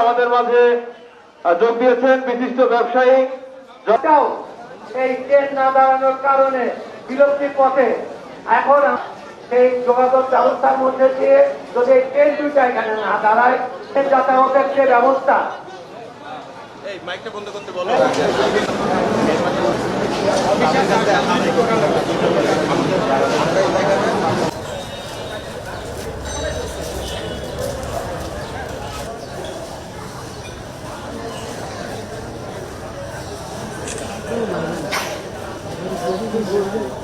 আমাদের মাঝে যোগ দিয়েছেন বিশিষ্ট ব্যবসায়ী। এই ট্রেন না দাঁড়ানোর কারণে বিলম্বিত পথে এখন সেই যোগাযোগ ব্যবস্থার মধ্যে দিয়ে যদি এই ট্রেন দুইটা এখানে না দাঁড়ায়, যাতায়াতের যে ব্যবস্থা বন্ধ করতে বলো। Thank you.